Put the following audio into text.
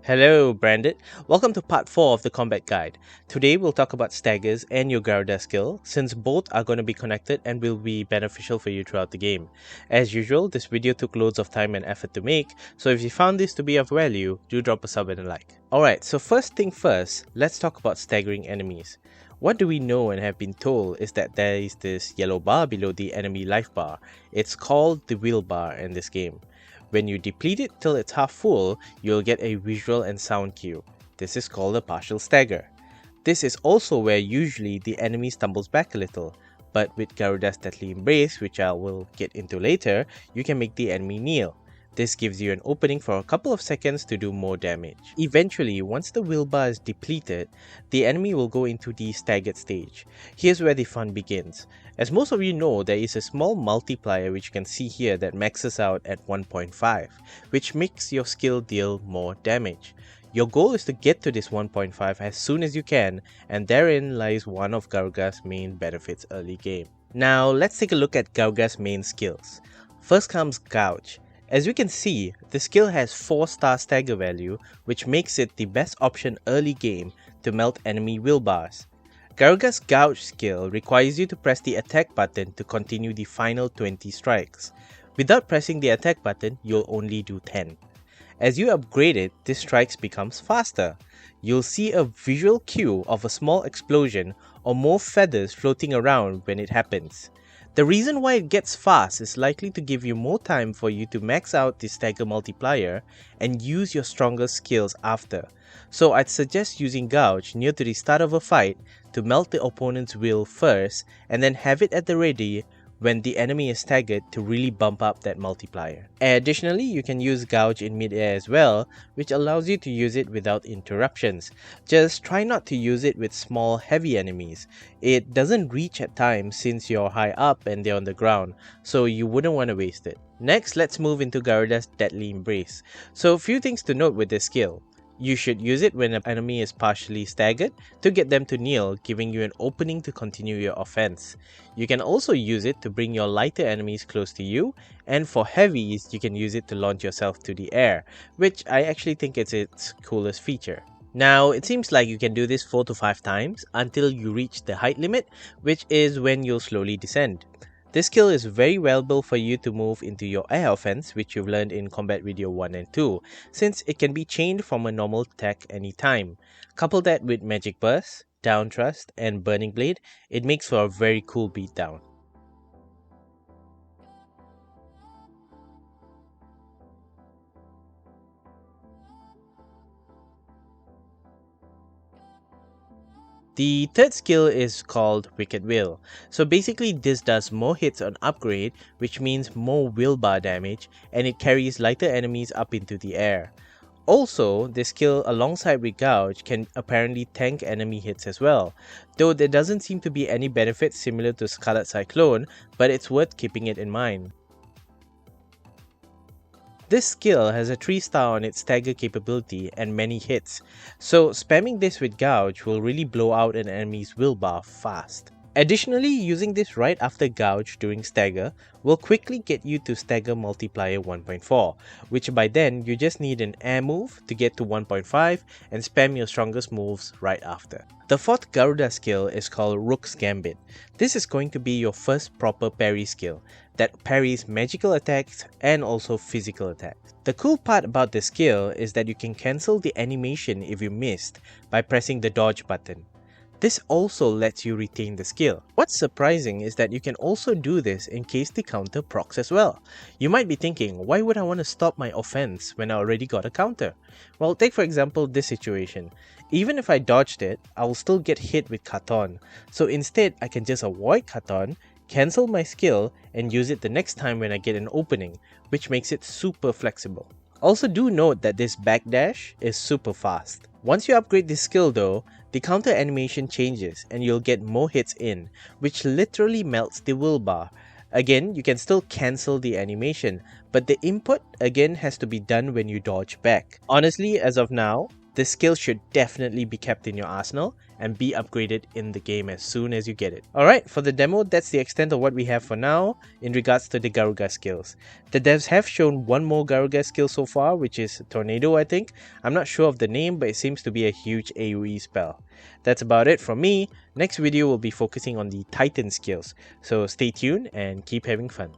Hello, Branded. Welcome to part 4 of the combat guide. Today we'll talk about Staggers and your Garuda skill, since both are going to be connected and will be beneficial for you throughout the game. As usual, this video took loads of time and effort to make, so if you found this to be of value, do drop a sub and a like. Alright, so first thing first, let's talk about staggering enemies. What do we know and have been told is that there is this yellow bar below the enemy life bar. It's called the wheel bar in this game. When you deplete it till it's half full, you'll get a visual and sound cue. This is called a partial stagger. This is also where usually the enemy stumbles back a little, but with Garuda's deadly embrace, which I will get into later, you can make the enemy kneel. This gives you an opening for a couple of seconds to do more damage. Eventually, once the wheel bar is depleted, the enemy will go into the staggered stage. Here's where the fun begins. As most of you know, there is a small multiplier which you can see here that maxes out at 1.5, which makes your skill deal more damage. Your goal is to get to this 1.5 as soon as you can, and therein lies one of Garuga's main benefits early game. Now let's take a look at Garuga's main skills. First comes Gouge. As you can see, the skill has 4-star stagger value, which makes it the best option early game to melt enemy wheel bars. Garuga's Gouge skill requires you to press the attack button to continue the final 20 strikes. Without pressing the attack button, you'll only do 10. As you upgrade it, this strikes becomes faster. You'll see a visual cue of a small explosion or more feathers floating around when it happens. The reason why it gets fast is likely to give you more time for you to max out the stagger multiplier and use your stronger skills after. So I'd suggest using Gouge near to the start of a fight to melt the opponent's wheel first and then have it at the ready when the enemy is staggered to really bump up that multiplier. Additionally, you can use Gouge in mid-air as well, which allows you to use it without interruptions. Just try not to use it with small heavy enemies. It doesn't reach at times since you're high up and they're on the ground, so you wouldn't want to waste it. Next, let's move into Garuda's deadly embrace. So a few things to note with this skill. You should use it when an enemy is partially staggered to get them to kneel, giving you an opening to continue your offense. You can also use it to bring your lighter enemies close to you, and for heavies, you can use it to launch yourself to the air, which I actually think is its coolest feature. Now, it seems like you can do this 4 to 5 times until you reach the height limit, which is when you'll slowly descend. This skill is very valuable for you to move into your air offense, which you've learned in Combat Video 1 and 2, since it can be chained from a normal attack anytime. Couple that with Magic Burst, Down Thrust, and Burning Blade, it makes for a very cool beatdown. The third skill is called Wicked Will. So basically this does more hits on upgrade, which means more wheel bar damage, and it carries lighter enemies up into the air. Also, this skill alongside with Gouge can apparently tank enemy hits as well, though there doesn't seem to be any benefit similar to Scarlet Cyclone, but it's worth keeping it in mind. This skill has a 3-star on its stagger capability and many hits, so spamming this with Gouge will really blow out an enemy's wheel bar fast. Additionally, using this right after Gouge during stagger will quickly get you to stagger multiplier 1.4, which by then you just need an air move to get to 1.5 and spam your strongest moves right after. The fourth Garuda skill is called Rooks Gambit. This is going to be your first proper parry skill that parries magical attacks and also physical attacks. The cool part about this skill is that you can cancel the animation if you missed by pressing the dodge button. This also lets you retain the skill. What's surprising is that you can also do this in case the counter procs as well. You might be thinking, why would I want to stop my offense when I already got a counter? Well, take for example this situation. Even if I dodged it, I will still get hit with Katon. So instead, I can just avoid Katon, cancel my skill, and use it the next time when I get an opening, which makes it super flexible. Also do note that this backdash is super fast. Once you upgrade this skill though, the counter animation changes and you'll get more hits in, which literally melts the wheel bar. Again, you can still cancel the animation, but the input again has to be done when you dodge back. Honestly, as of now, This skill should definitely be kept in your arsenal and be upgraded in the game as soon as you get it. Alright, for the demo, that's the extent of what we have for now in regards to the Garuga skills. The devs have shown one more Garuga skill so far, which is Tornado, I think. I'm not sure of the name, but it seems to be a huge AoE spell. That's about it from me. Next video will be focusing on the Titan skills, so stay tuned and keep having fun.